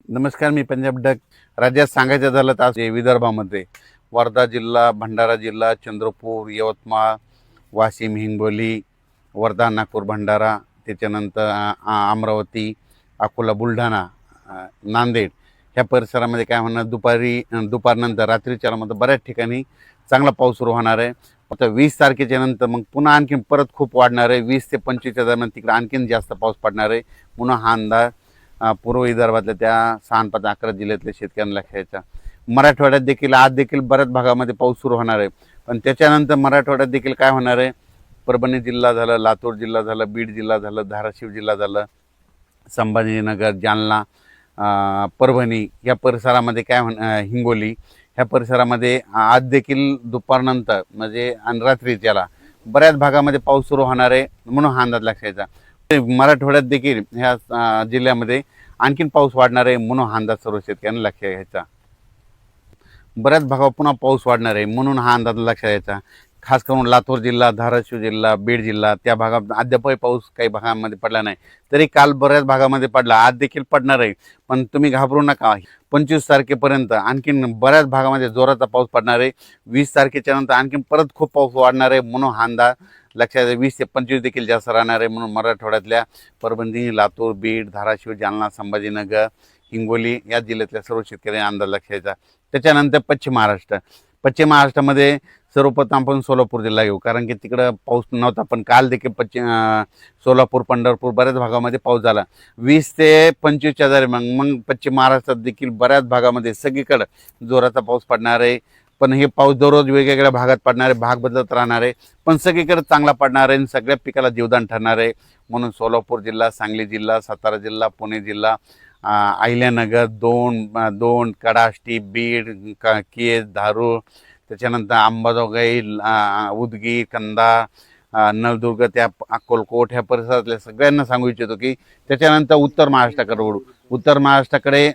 नमस्कार, मी पंजाब डक. राज्यात सांगायचं झालं तर आज विदर्भामध्ये वर्धा जिल्हा, भंडारा जिल्हा, चंद्रपूर, यवतमाळ, वाशिम, हिंगोली, वर्धा, नागपूर, भंडारा, त्याच्यानंतर अमरावती, अकोला, बुलढाणा, नांदेड ह्या परिसरामध्ये काय होणार, दुपारनंतर रात्रीच्या मध्ये बऱ्याच ठिकाणी चांगला पाऊस सुरू होणार आहे. आता 20 तारखेच्या नंतर मग पुन्हा आणखीन परत खूप वाढणार आहे. 20 ते 25च्या दरम्यान तिकडे आणखीन जास्त पाऊस पडणार आहे म्हणून हा अंदाज पूर्व विदर्भातल्या त्या 6, 5, 11 जिल्ह्यातल्या शेतकऱ्यांना घ्यायचा. मराठवाड्यात देखील आज देखील बऱ्याच भागामध्ये पाऊस सुरू होणार आहे. पण त्याच्यानंतर मराठवाड्यात देखील काय होणार आहे, परभणी जिल्हा झालं, लातूर जिल्हा झालं, बीड जिल्हा झालं, धाराशिव जिल्हा झालं, संभाजीनगर, जालना, परभणी या परिसरामध्ये काय हिंगोली ह्या परिसरामध्ये आज देखील दुपारनंतर म्हणजे आणि रात्रीच्याला बऱ्याच भागामध्ये पाऊस सुरू होणार आहे म्हणून हा अंदाज लक्षायचा. मराठवाड्यात देखील ह्या जिल्ह्यामध्ये आणखीन पाऊस वाढणार आहे म्हणून हा अंदाज सर्व शेतकऱ्यांना लक्षात घ्यायचा. बऱ्याच भागावर पुन्हा पाऊस वाढणार आहे म्हणून हा अंदाज लक्षात घ्यायचा. खास करून लातूर जिल्हा, धाराशिव जिल्हा, बीड जिल्हा त्या भागात अद्यापही पाऊस काही भागांमध्ये पडला नाही. तरी काल बऱ्याच भागामध्ये पडला, आज देखील पडणार आहे. पण तुम्ही घाबरू नका, 25 तारखेपर्यंत आणखीन बऱ्याच भागामध्ये जोराचा पाऊस पडणार आहे. 20 तारखेच्या नंतर आणखीन परत खूप पाऊस वाढणार आहे म्हणून हा अंदाज लक्षात. 20 ते 25 देखील जास्त राहणार आहे म्हणून मराठवाड्यातल्या परभणी, लातूर, बीड, धाराशिव, जालना, संभाजीनगर, हिंगोली या जिल्ह्यातल्या सर्व शेतकऱ्यांनी अंदाज लक्षायचा. त्याच्यानंतर पश्चिम महाराष्ट्रामध्ये सर्वप्रथम आपण सोलापूर जिल्हा घेऊ, कारण की तिकडं पाऊस नव्हता. पण काल देखील सोलापूर, पंढरपूर बऱ्याच भागामध्ये पाऊस झाला. 20 ते 25च्या दरम्यान मग पश्चिम महाराष्ट्रात देखील बऱ्याच भागामध्ये सगळीकडे जोराचा पाऊस पडणार आहे. पण हे पाऊस दररोज वेगवेगळ्या भागात पडणार आहे, भाग बदलत राहणार आहे, पण सगळीकडे चांगला पडणार आहे आणि सगळ्या पिकाला जीवदान ठरणार आहे. म्हणून सोलापूर जिल्हा, सांगली जिल्हा, सातारा जिल्हा, पुणे जिल्हा, अहिल्यानगर, दोन, कडाष्टी, बीड, केज, धारूर, त्याच्यानंतर अंबाजोगाई, उदगीर, कंधार, नळदुर्ग, त्या अक्कलकोट ह्या परिसरातल्या सगळ्यांना सांगू इच्छितो की त्याच्यानंतर उत्तर महाराष्ट्राकडे वळू. उत्तर महाराष्ट्राकडे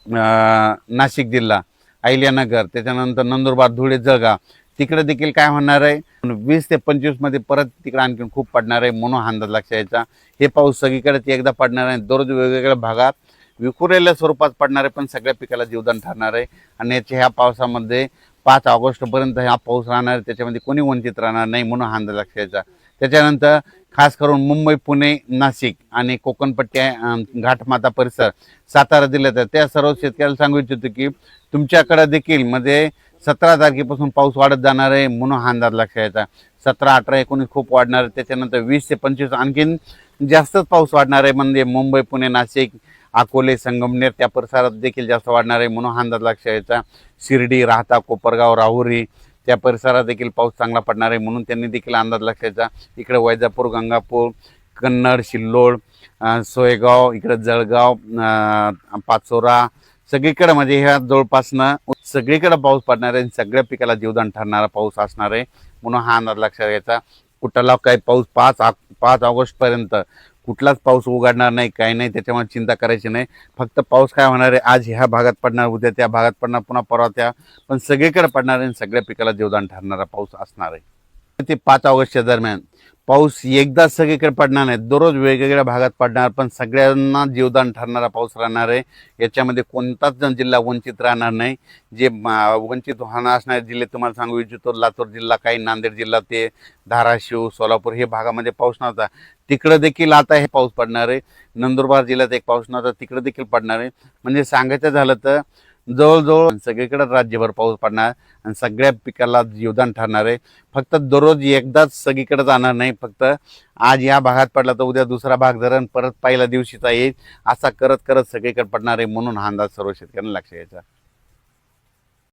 नाशिक जिल्हा, अहिल्यानगर, त्याच्यानंतर नंदुरबार, धुळे, जळगाव तिकडे देखील काय होणार आहे, 20 ते 25 मध्ये परत तिकडे आणखीन खूप पडणार आहे म्हणून हा अंदाज लक्षात यायचा. हे पाऊस सगळीकडे एकदा पडणार आहे, दररोज वेगवेगळ्या भागात विखुरलेल्या स्वरूपात पडणार आहे, पण सगळ्या पिकाला जीवदान ठरणार आहे. आणि याच्या ह्या पावसामध्ये 5 ऑगस्टपर्यंत हा पाऊस राहणार आहे, त्याच्यामध्ये कोणी वंचित राहणार नाही म्हणून हा अंदाज लक्षात यायचा. त्याच्यानंतर खास करून मुंबई, पुणे, नाशिक आणि कोकणपट्टी, घाटमाता परिसर, सातारा जिल्ह्यात त्या सर्व शेतकऱ्याला सांगू इच्छितो की तुमच्याकडे देखील मध्ये 17 तारखेपासून पाऊस वाढत जाणार आहे म्हणून हा अंदाज लक्षात यायचा. 17, 18, 19 खूप वाढणार आहे. त्याच्यानंतर 20 ते 25 आणखीन जास्तच पाऊस वाढणार आहे. म्हणजे मुंबई, पुणे, नाशिक, अकोले, संगमनेर त्या परिसरात देखील जास्त वाढणार आहे म्हणून हा अंदाज लक्षात यायचा. शिर्डी, राहता, कोपरगाव, राहुरी त्या परिसरात देखील पाऊस चांगला पडणार आहे म्हणून त्यांनी देखील अंदाज लक्षात यायचा. इकडे वैजापूर, गंगापूर, कन्नड, सिल्लोड, सोयगाव, इकडे जळगाव, पाचोरा सगळीकडे म्हणजे ह्या जवळपासनं सगळीकडे पाऊस पडणार आहे. सगळ्या पिकाला जीवदान ठरणारा पाऊस असणार आहे म्हणून हा अंदाज लक्षात घ्यायचा. कुठला काही पाऊस 5 ऑगस्टपर्यंत कुठलाच पाऊस उघडणार नाही, काही नाही, त्याच्यामुळे चिंता करायची नाही. फक्त पाऊस काय होणार आहे, आज ह्या भागात पडणार, उद्या त्या भागात पडणार, पुन्हा परवा त्या, पण सगळीकडे पडणार आहे. सगळ्या पिकाला जीवदान ठरणारा पाऊस असणार आहे. ते 5 ऑगस्टच्या दरम्यान पाऊस एकदा सगळीकडे पडणार नाही, दररोज वेगवेगळ्या भागात पडणार, पण सगळ्यांना जीवदान ठरणारा पाऊस राहणार आहे. याच्यामध्ये कोणताच जिल्हा वंचित राहणार नाही. जे वंचित होणार असणारे जिल्हे तुम्हाला सांगू इच्छितो, लातूर जिल्हा, काही नांदेड जिल्हा, ते धाराशिव, सोलापूर हे भागामध्ये पाऊस नव्हता, तिकडं देखील आता हे पाऊस पडणार आहे. नंदुरबार जिल्ह्यात एक पाऊस नव्हता, तिकडं देखील पडणार आहे. म्हणजे सांगायचं झालं तर जवळजवळ सगळीकडे राज्यभर पाऊस पडणार आणि सगळ्या पिकाला जीवदान ठरणार आहे. फक्त दररोज एकदाच सगळीकडे जाणार नाही, फक्त आज या भागात पडला तर उद्या दुसरा भाग धरण परत पहिल्या दिवशीचा येईल, असा करत करत सगळीकडे पडणार आहे म्हणून हा अंदाज सर्व शेतकऱ्यांना लक्षात यायचा.